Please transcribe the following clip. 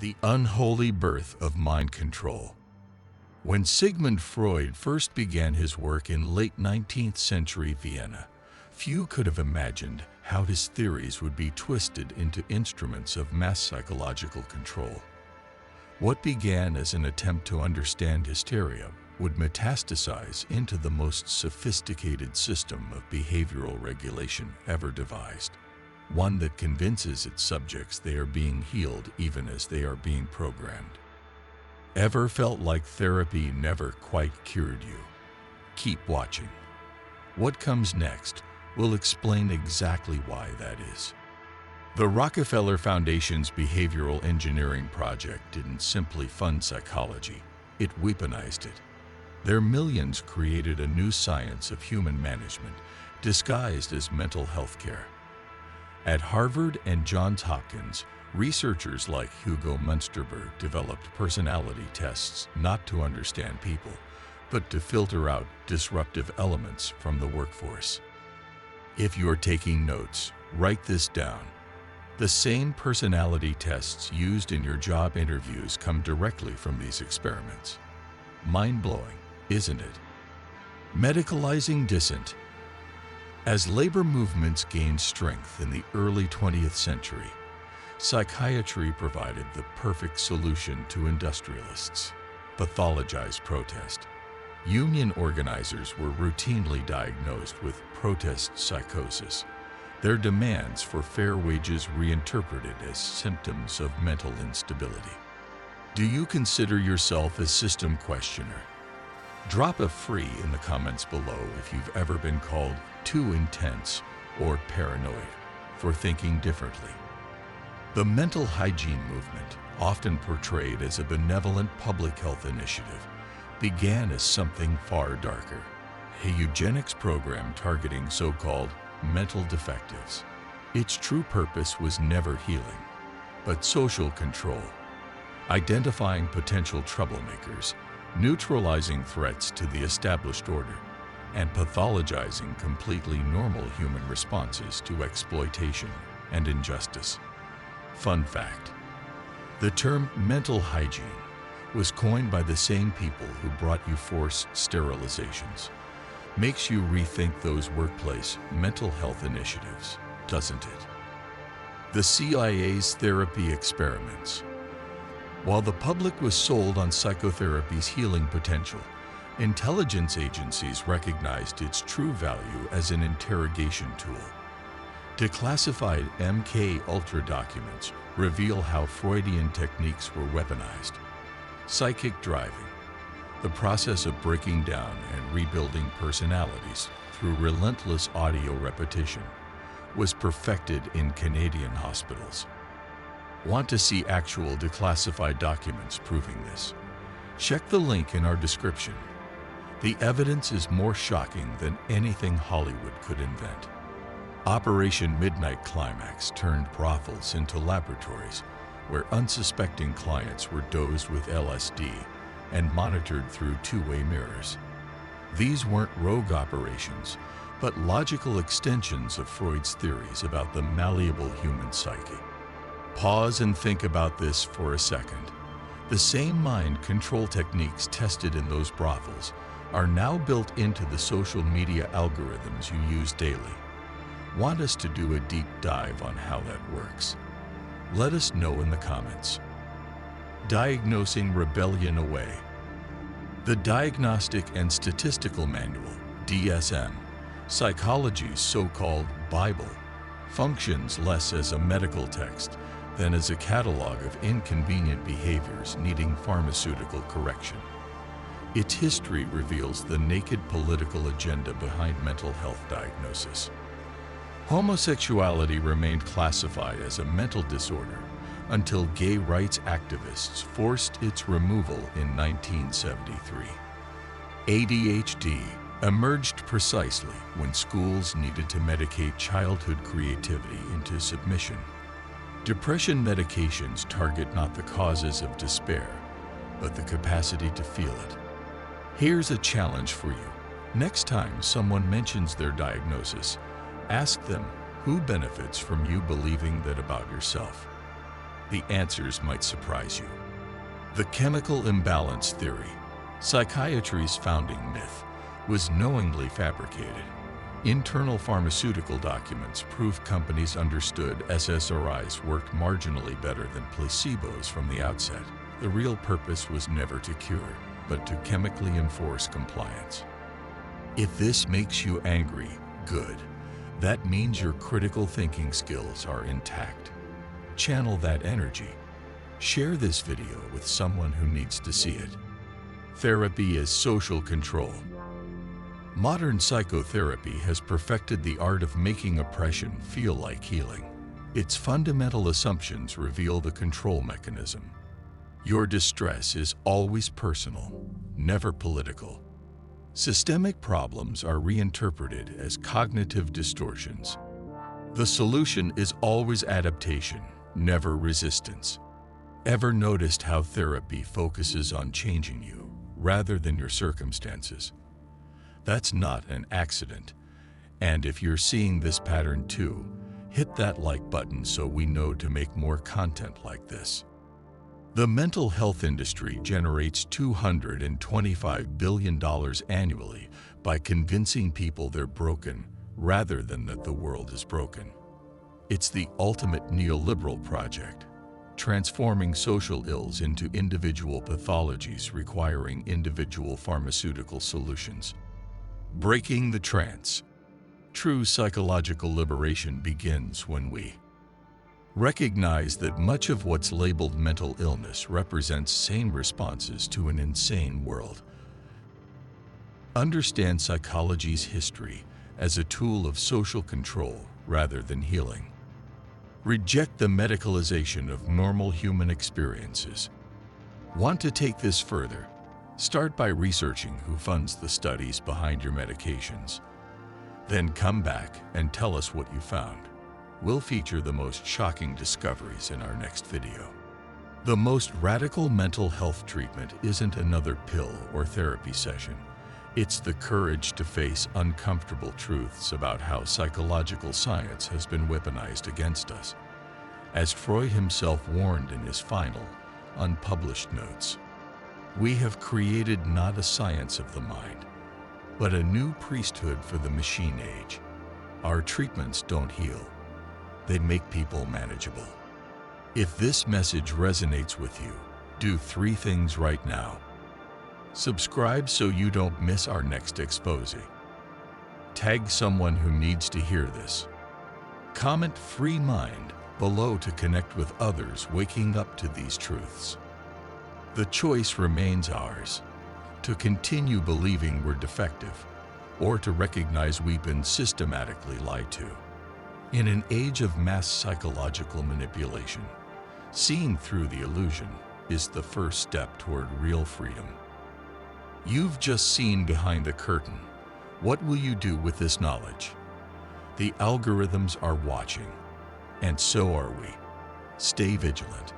The unholy birth of mind control. When Sigmund Freud first began his work in late 19th century Vienna, few could have imagined how his theories would be twisted into instruments of mass psychological control. What began as an attempt to understand hysteria would metastasize into the most sophisticated system of behavioral regulation ever devised, one that convinces its subjects they are being healed even as they are being programmed. Ever felt like therapy never quite cured you? Keep watching. What comes next will explain exactly why that is. The Rockefeller Foundation's behavioral engineering project didn't simply fund psychology, it weaponized it. Their millions created a new science of human management disguised as mental health care. At Harvard and Johns Hopkins, researchers like Hugo Munsterberg developed personality tests not to understand people, but to filter out disruptive elements from the workforce. If you're taking notes, write this down. The same personality tests used in your job interviews come directly from these experiments. Mind-blowing, isn't it? Medicalizing dissent. As labor movements gained strength in the early 20th century, psychiatry provided the perfect solution to industrialists: pathologized protest. Union organizers were routinely diagnosed with protest psychosis, their demands for fair wages reinterpreted as symptoms of mental instability. Do you consider yourself a system questioner? Drop a free in the comments below if you've ever been called too intense or paranoid for thinking differently. The mental hygiene movement, often portrayed as a benevolent public health initiative, began as something far darker, a eugenics program targeting so-called mental defectives. Its true purpose was never healing, but social control, identifying potential troublemakers, neutralizing threats to the established order, and pathologizing completely normal human responses to exploitation and injustice. Fun fact: the term mental hygiene was coined by the same people who brought you forced sterilizations. Makes you rethink those workplace mental health initiatives, doesn't it? The CIA's therapy experiments. While the public was sold on psychotherapy's healing potential, intelligence agencies recognized its true value as an interrogation tool. Declassified MK-Ultra documents reveal how Freudian techniques were weaponized. Psychic driving, the process of breaking down and rebuilding personalities through relentless audio repetition, was perfected in Canadian hospitals. Want to see actual declassified documents proving this? Check the link in our description. The evidence is more shocking than anything Hollywood could invent. Operation Midnight Climax turned brothels into laboratories where unsuspecting clients were dosed with LSD and monitored through two-way mirrors. These weren't rogue operations, but logical extensions of Freud's theories about the malleable human psyche. Pause and think about this for a second. The same mind control techniques tested in those brothels are now built into the social media algorithms you use daily. Want us to do a deep dive on how that works? Let us know in the comments. Diagnosing rebellion away. The Diagnostic and Statistical Manual, DSM, psychology's so-called Bible, functions less as a medical text than as a catalog of inconvenient behaviors needing pharmaceutical correction. Its history reveals the naked political agenda behind mental health diagnosis. Homosexuality remained classified as a mental disorder until gay rights activists forced its removal in 1973. ADHD emerged precisely when schools needed to medicate childhood creativity into submission. Depression medications target not the causes of despair, but the capacity to feel it. Here's a challenge for you. Next time someone mentions their diagnosis, ask them who benefits from you believing that about yourself. The answers might surprise you. The chemical imbalance theory, psychiatry's founding myth, was knowingly fabricated. Internal pharmaceutical documents prove companies understood SSRIs worked marginally better than placebos from the outset. The real purpose was never to cure, but to chemically enforce compliance. If this makes you angry, good. That means your critical thinking skills are intact. Channel that energy. Share this video with someone who needs to see it. Therapy as social control. Modern psychotherapy has perfected the art of making oppression feel like healing. Its fundamental assumptions reveal the control mechanism. Your distress is always personal, never political. Systemic problems are reinterpreted as cognitive distortions. The solution is always adaptation, never resistance. Ever noticed how therapy focuses on changing you rather than your circumstances? That's not an accident. And if you're seeing this pattern too, hit that like button so we know to make more content like this. The mental health industry generates $225 billion annually by convincing people they're broken rather than that the world is broken. It's the ultimate neoliberal project, transforming social ills into individual pathologies requiring individual pharmaceutical solutions. Breaking the trance. True psychological liberation begins when we recognize that much of what's labeled mental illness represents sane responses to an insane world. Understand psychology's history as a tool of social control rather than healing. Reject the medicalization of normal human experiences. Want to take this further? Start by researching who funds the studies behind your medications. Then come back and tell us what you found. We'll feature the most shocking discoveries in our next video. The most radical mental health treatment isn't another pill or therapy session. It's the courage to face uncomfortable truths about how psychological science has been weaponized against us. As Freud himself warned in his final, unpublished notes, we have created not a science of the mind, but a new priesthood for the machine age. Our treatments don't heal. They make people manageable. If this message resonates with you, do 3 things right now. Subscribe so you don't miss our next exposé. Tag someone who needs to hear this. Comment "Free Mind" below to connect with others waking up to these truths. The choice remains ours, to continue believing we're defective, or to recognize we've been systematically lied to. In an age of mass psychological manipulation, seeing through the illusion is the first step toward real freedom. You've just seen behind the curtain. What will you do with this knowledge? The algorithms are watching, and so are we. Stay vigilant.